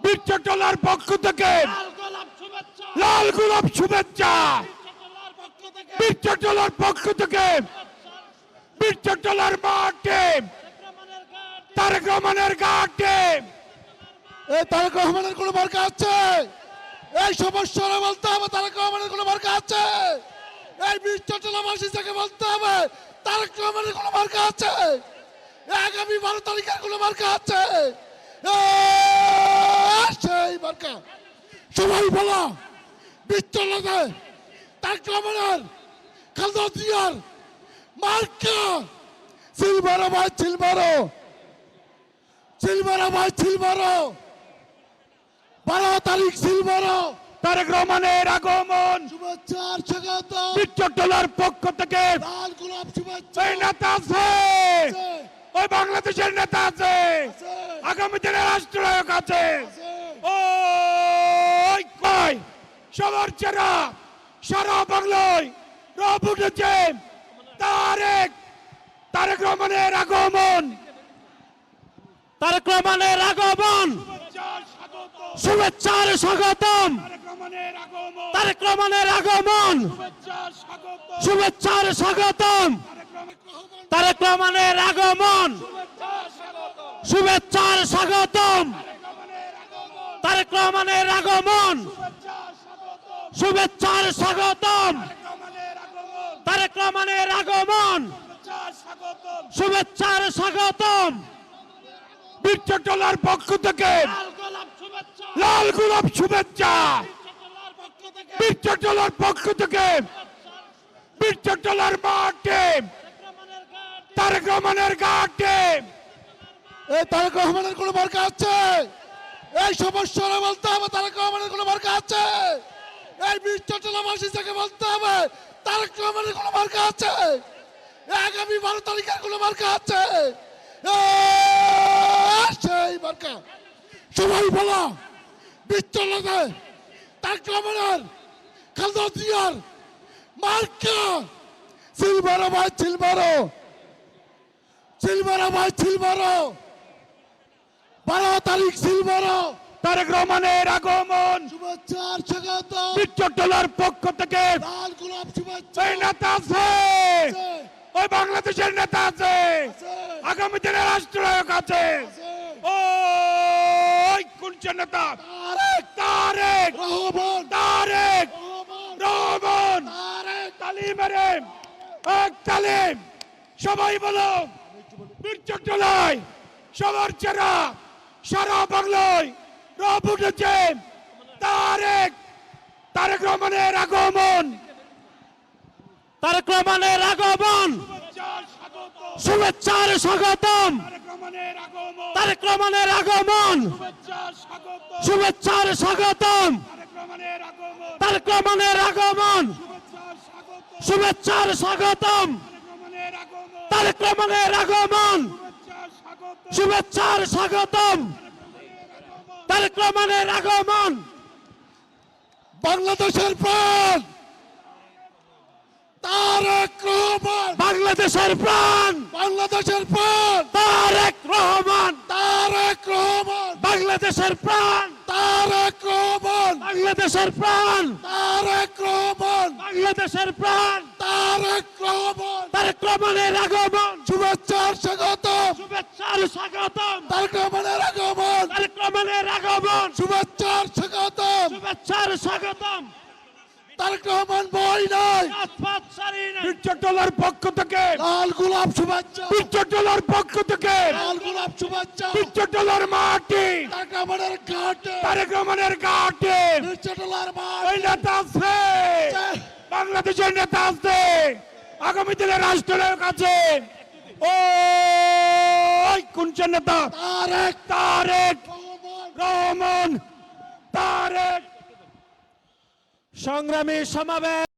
বীরচট্টলার পক্ষ থেকে লাল গোলাপ শুভেচ্ছা। বীরচট্টলার পক্ষ থেকে বীরচট্টলার মাঠে তারেক রহমানের ঘাটে এই তারেক রহমানের কোনো মার্কা আছে? এই সমস্যাটা বলতে হবে তারেক রহমানের কোনো মার্কা আছে? এই বীরচট্টলাবাসী থেকে বলতে হবে তারেক রহমানের কোনো মার্কা আছে? আগামী 12 তারিখের কোনো মার্কা আছে? সেই মার্কা সবাই বলো বীরচট্টলাতে তারেক রহমানের খালেদা জিয়ার মার্কা সিলভারো ভাই সিলভারো সিলভারো ভাই সিলভারো 12 তারিখ সিলভারো তারেক রহমানের আগমন শুভেচ্ছা আর স্বাগত। বীরচট্টলার পক্ষ থেকে লাল গোলাপ শুভেচ্ছা। এই নেতা আছে, ওই বাংলাদেশের নেতা আছে, আগামী দিনের রাষ্ট্রনায়ক আছে। ওই কয় সবার চেরা সারা বাংলায় রব উঠেছে তারেক রহমানের আগমন। তারেক রহমানের আগমন শুভেচ্ছার স্বাগতম। তারেক রহমানের আগমন শুভেচ্ছার স্বাগতম। তারেক রহমানের আগমন শুভেচ্ছার স্বাগতম। তারেক রহমানের আগমন শুভেচ্ছার স্বাগতম। তারেক রহমানের আগমন শুভেচ্ছার স্বাগতম। বীরচট্টলার পক্ষ থেকে লাল গোলাপ শুভেচ্ছা। বীরচট্টলার পক্ষ থেকে বীরচট্টলার মাঠে তারেক রহমানের ঘাটে এই তারেক রহমানের কোনো মার্কা আছে? এই সমস্যাটা বলতে হবে তারেক রহমানের কোনো মার্কা আছে? এই বীরচট্টলাবাসী থেকে বলতে হবে তারেক রহমানের কোনো মার্কা আছে? আগামী 12 তারিখের কোনো মার্কা আছে? সেই মার্কা সবাই বলো বীরচট্টলাতে তারেক রহমানের খালেদা জিয়ার মার্কা সিলভারো ভাই সিলভারো সিলভারো ভাই সিলভারো 12 তারিখ সিলভারো তারেক রহমানের আগমন শুভেচ্ছা আর স্বাগত। বীরচট্টলার পক্ষ থেকে লাল গোলাপ শুভেচ্ছা। এই নেতা আছে, ওই বাংলাদেশের নেতা আছে, আগামী দিনের রাষ্ট্রনায়ক আছে। ওই কোন নেতা? তারেক রহমান তারেক রহমান তারেক তালিমেরে এক তালিম। সবাই বলো বীরচট্টলায় সবার চেরা সারা বাংলায় রব উঠেছে তারেক রহমানের আগমন। তারেক রহমানের আগমন শুভেচ্ছার স্বাগতম। তারেক রহমানের আগমন শুভেচ্ছার স্বাগতম। তারেক রহমানের আগমন শুভেচ্ছার স্বাগতম। তারেক রহমানের আগমন শুভেচ্ছার স্বাগতম। তারেক রহমানের আগমন। বাংলাদেশের প্রাণ তারেক রহমান। বাংলাদেশের প্রাণ বাংলাদেশের প্রাণ তারেক রহমান। তারেক রহমান। বাংলাদেশের প্রাণ তারেক রহমান। বাংলাদেশের প্রাণ তারেক রহমান। বাংলাদেশের প্রাণ তারেক রহমান। তারেক রহমানের আগমন শুভেচ্ছা আর স্বাগত। শুভেচ্ছার স্বাগতম। তারেক রহমানের আগমন তারেক রহমানের আগমন শুভেচ্ছা আর স্বাগত। শুভেচ্ছার স্বাগতম। তারেক রহমান বই নাই রাজপথ সারি নাই। বীরচট্টলার পক্ষ থেকে লাল গোলাপ শুভেচ্ছা। বীরচট্টলার পক্ষ থেকে লাল গোলাপ শুভেচ্ছা। বীরচট্টলার মাটি তারেক রহমানের ঘাটে তারেক রহমানের ঘাটে বীরচট্টলার ওই মাঠ নেতা আছে, বাংলাদেশের নেতা আছে, আগামী দিনের রাষ্ট্রনায়ক আছে। ওই কোন নেতা? তারেক তারেক রহমান। রহমান তারেক। সংগ্রামী সমাবেশ।